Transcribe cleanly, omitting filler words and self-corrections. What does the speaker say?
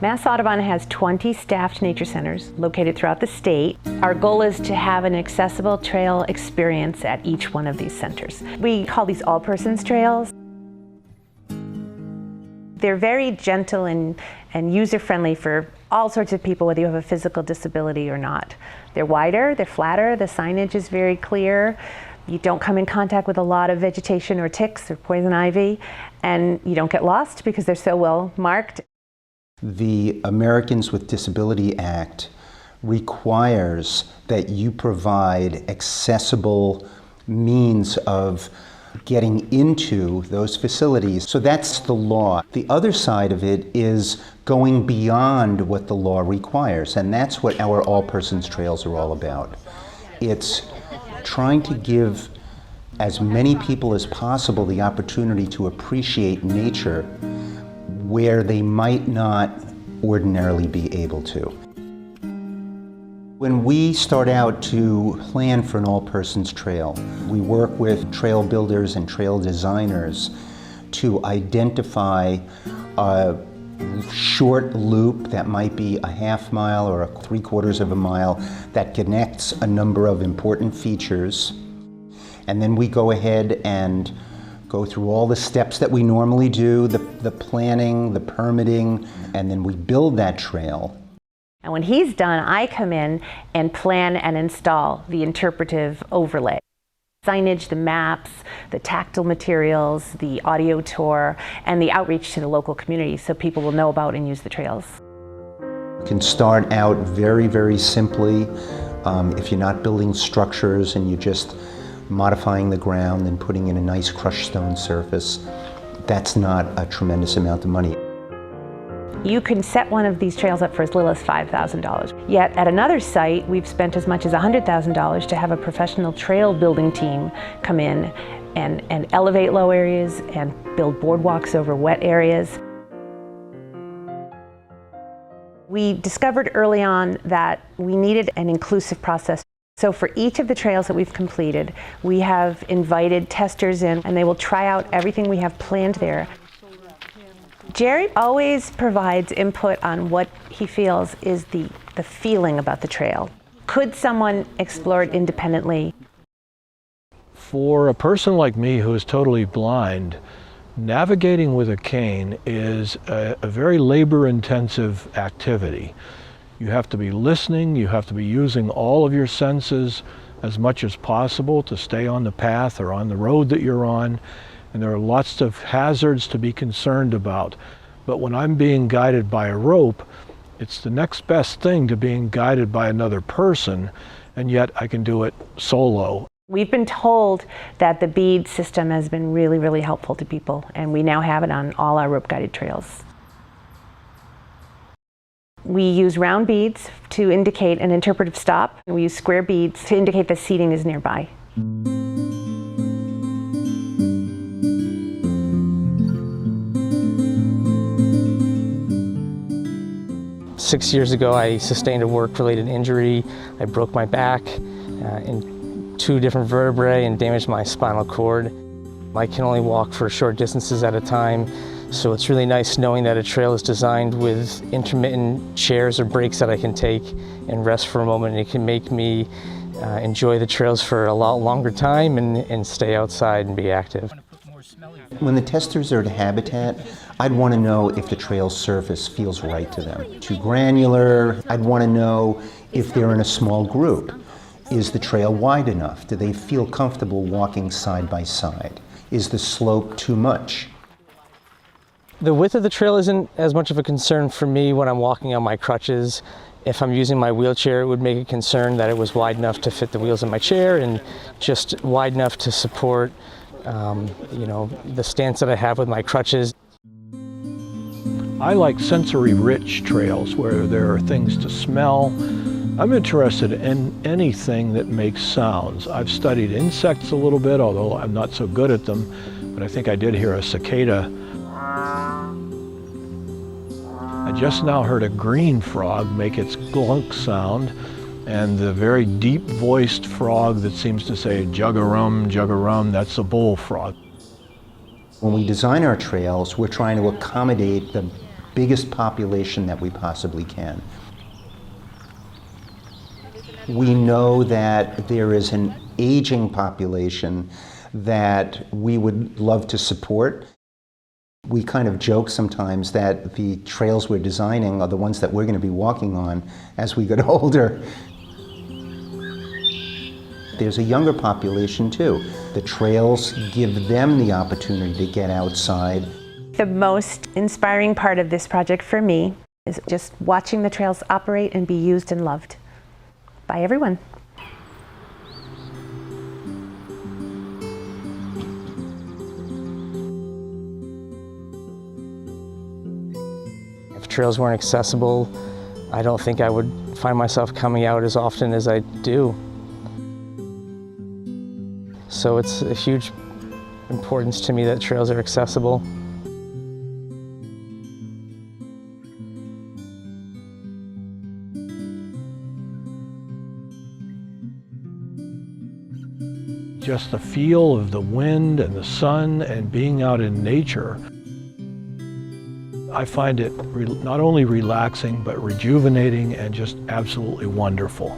Mass Audubon has 20 staffed nature centers located throughout the state. Our goal is to have an accessible trail experience at each one of these centers. We call these all-persons trails. They're very gentle and user-friendly for all sorts of people, whether you have a physical disability or not. They're wider, they're flatter, the signage is very clear. You don't come in contact with a lot of vegetation or ticks or poison ivy, and you don't get lost because they're so well marked. The Americans with Disability Act requires that you provide accessible means of getting into those facilities. So that's the law. The other side of it is going beyond what the law requires, and that's what our all-persons trails are all about. It's trying to give as many people as possible the opportunity to appreciate nature where they might not ordinarily be able to. When we start out to plan for an all-persons trail, we work with trail builders and trail designers to identify a short loop that might be a half mile or 3/4 of a mile that connects a number of important features. And then we go ahead and go through all the steps that we normally do, the planning, the permitting, and then we build that trail. And when he's done, I come in and plan and install the interpretive overlay. Signage, the maps, the tactile materials, the audio tour, and the outreach to the local community so people will know about and use the trails. You can start out very, very simply. If you're not building structures and you're just modifying the ground and putting in a nice crushed stone surface, that's not a tremendous amount of money. You can set one of these trails up for as little as $5,000. Yet at another site, we've spent as much as $100,000 to have a professional trail building team come in and elevate low areas and build boardwalks over wet areas. We discovered early on that we needed an inclusive process. So for each of the trails that we've completed, we have invited testers in, and they will try out everything we have planned there. Jerry always provides input on what he feels is the feeling about the trail. Could someone explore it independently? For a person like me who is totally blind, navigating with a cane is a very labor-intensive activity. You have to be listening, you have to be using all of your senses as much as possible to stay on the path or on the road that you're on. And there are lots of hazards to be concerned about. But when I'm being guided by a rope, it's the next best thing to being guided by another person, and yet I can do it solo. We've been told that the bead system has been really, really helpful to people, and we now have it on all our rope-guided trails. We use round beads to indicate an interpretive stop, and we use square beads to indicate the seating is nearby. 6 years ago, I sustained a work-related injury. I broke my back in 2 different vertebrae and damaged my spinal cord. I can only walk for short distances at a time, so it's really nice knowing that a trail is designed with intermittent chairs or breaks that I can take and rest for a moment. It can make me enjoy the trails for a lot longer time and stay outside and be active. When the testers are at habitat, I'd want to know if the trail surface feels right to them. Too granular, I'd want to know if they're in a small group. Is the trail wide enough? Do they feel comfortable walking side by side? Is the slope too much? The width of the trail isn't as much of a concern for me when I'm walking on my crutches. If I'm using my wheelchair, it would make a concern that it was wide enough to fit the wheels in my chair and just wide enough to support the stance that I have with my crutches. I like sensory-rich trails where there are things to smell. I'm interested in anything that makes sounds. I've studied insects a little bit, although I'm not so good at them, but I think I did hear a cicada. I just now heard a green frog make its glunk sound, and the very deep-voiced frog that seems to say jug-a-rum, that's a bullfrog. When we design our trails, we're trying to accommodate the biggest population that we possibly can. We know that there is an aging population that we would love to support. We kind of joke sometimes that the trails we're designing are the ones that we're going to be walking on as we get older. There's a younger population too. The trails give them the opportunity to get outside. The most inspiring part of this project for me is just watching the trails operate and be used and loved by everyone. If trails weren't accessible, I don't think I would find myself coming out as often as I do. So it's a huge importance to me that trails are accessible. Just the feel of the wind and the sun and being out in nature, I find it not only relaxing but rejuvenating and just absolutely wonderful.